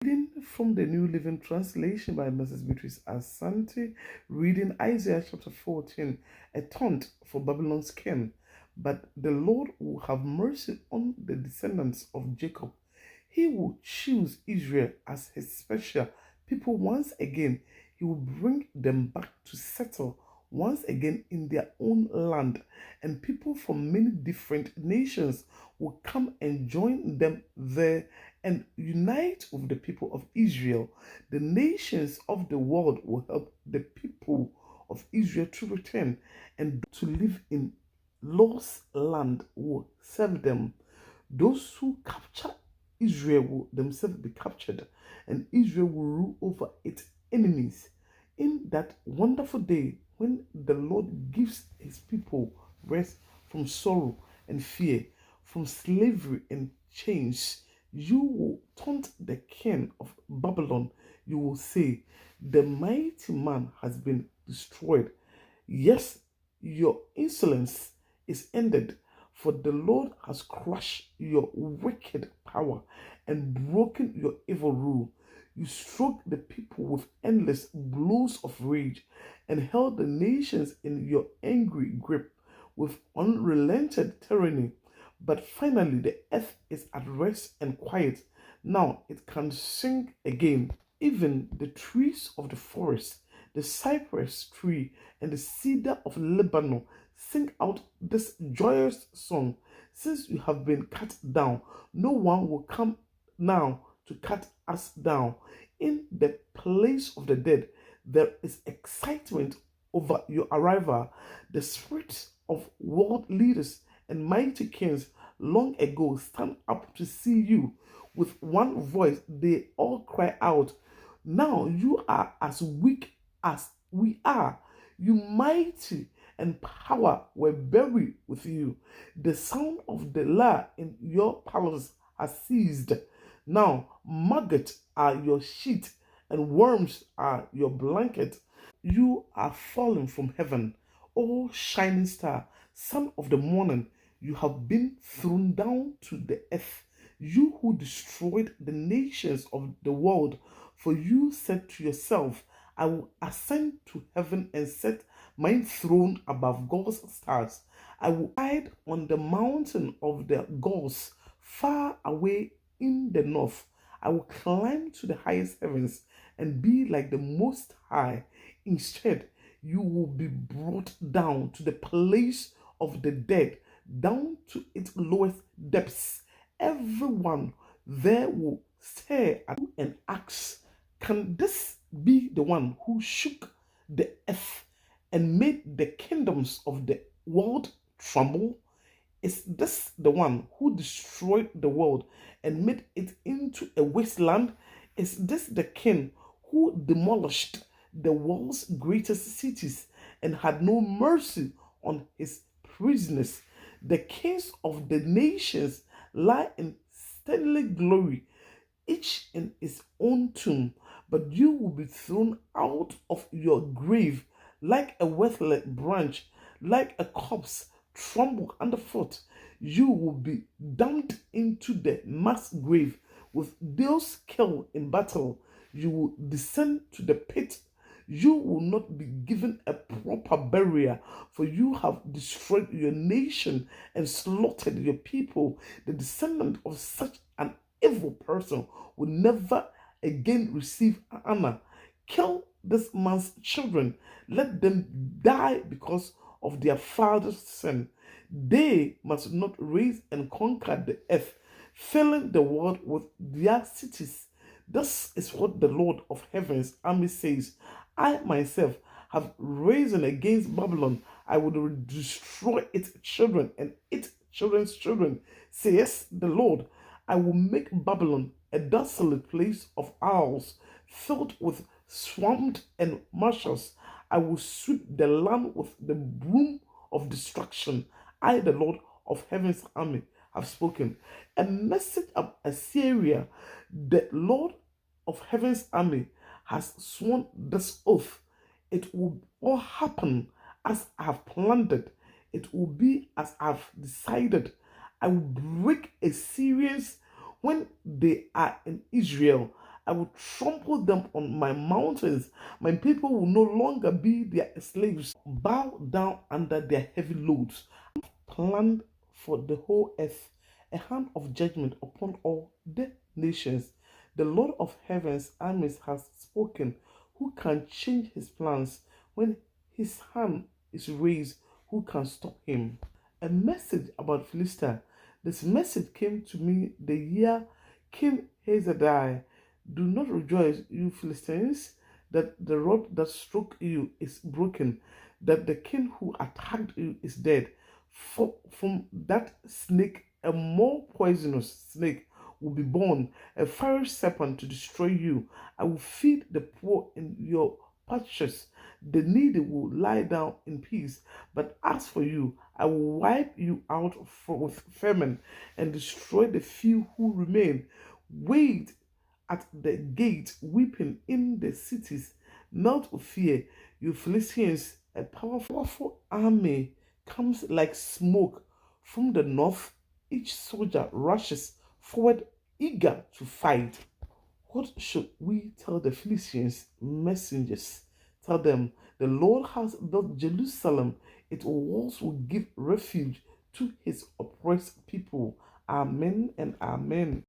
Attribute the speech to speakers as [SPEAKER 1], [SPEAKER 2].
[SPEAKER 1] Reading from the New Living Translation by Mrs. Beatrice Asante, reading Isaiah chapter 14, a taunt for Babylon's king. But the Lord will have mercy on the descendants of Jacob. He will choose Israel as his special people once again. He will bring them back to settle once again in their own land, and people from many different nations will come and join them there and unite with the people of Israel. The nations of the world will help the people of Israel to return, and to live in lost land will serve them. Those who capture Israel will themselves be captured, and Israel will rule over its enemies. In that wonderful day when the Lord gives his people rest from sorrow and fear, from slavery and chains, you will taunt the king of Babylon. You will say, the mighty man has been destroyed. Yes, your insolence is ended, for the Lord has crushed your wicked power and broken your evil rule. You struck the people with endless blows of rage and held the nations in your angry grip with unrelenting tyranny. But finally, the earth is at rest and quiet. Now it can sing again. Even the trees of the forest, the cypress tree, and the cedar of Lebanon sing out this joyous song. Since you have been cut down, no one will come now to cut us down. In the place of the dead, there is excitement over your arrival. The spirits of world leaders and mighty kings long ago stand up to see you. With one voice, they all cry out, now you are as weak as we are. You mighty and power were buried with you. The sound of the lyre in your palace has ceased. Now maggots are your sheet and worms are your blanket. You are fallen from heaven, O shining star, son of the morning. You have been thrown down to the earth, you who destroyed the nations of the world. For you said to yourself, I will ascend to heaven and set my throne above God's stars. I will hide on the mountain of the gods, far away in the north. I will climb to the highest heavens and be like the Most High. Instead, you will be brought down to the place of the dead, down to its lowest depths. Everyone there will stare at you and ask, can this be the one who shook the earth and made the kingdoms of the world tremble? Is this the one who destroyed the world and made it into a wasteland? Is this the king who demolished the world's greatest cities and had no mercy on his prisoners? The kings of the nations lie in stately glory, each in his own tomb, but you will be thrown out of your grave like a withered branch, like a corpse trampled underfoot. You will be dumped into the mass grave with those killed in battle. You will descend to the pit. You will not be given a proper burial, for you have destroyed your nation and slaughtered your people. The descendant of such an evil person will never again receive honor. Kill this man's children. Let them die because of their father's sin. They must not raise and conquer the earth, filling the world with their cities. This is what the Lord of Heaven's army says. I myself have risen against Babylon. I will destroy its children and its children's children, says the Lord. I will make Babylon a desolate place of owls, filled with swamps and marshes. I will sweep the land with the broom of destruction. I, the Lord of Heaven's army, have spoken. A message of Assyria, the Lord of Heaven's army, has sworn this oath. It will all happen as I have planned it. It will be as I have decided. I will break Assyrians when they are in Israel. I will trample them on my mountains. My people will no longer be their slaves, bow down under their heavy loads. Planned for the whole earth, a hand of judgment upon all the nations. The Lord of heaven's armies has spoken. Who can change his plans? When his hand is raised, who can stop him? A message about Philistia. This message came to me the year King Hezekiah. Do not rejoice, you Philistines, that the rod that struck you is broken, that the king who attacked you is dead. For from that snake, a more poisonous snake will be born, a fiery serpent to destroy you. I will feed the poor in your pastures. The needy will lie down in peace. But as for you, I will wipe you out with famine and destroy the few who remain. Wait at the gate, weeping in the cities. Not of fear, you Philistines. A powerful army comes like smoke from the north. Each soldier rushes forward, eager to fight. What should we tell the Philistines messengers? Tell them, the Lord has built Jerusalem. Its walls will give refuge to his oppressed people. Amen and amen.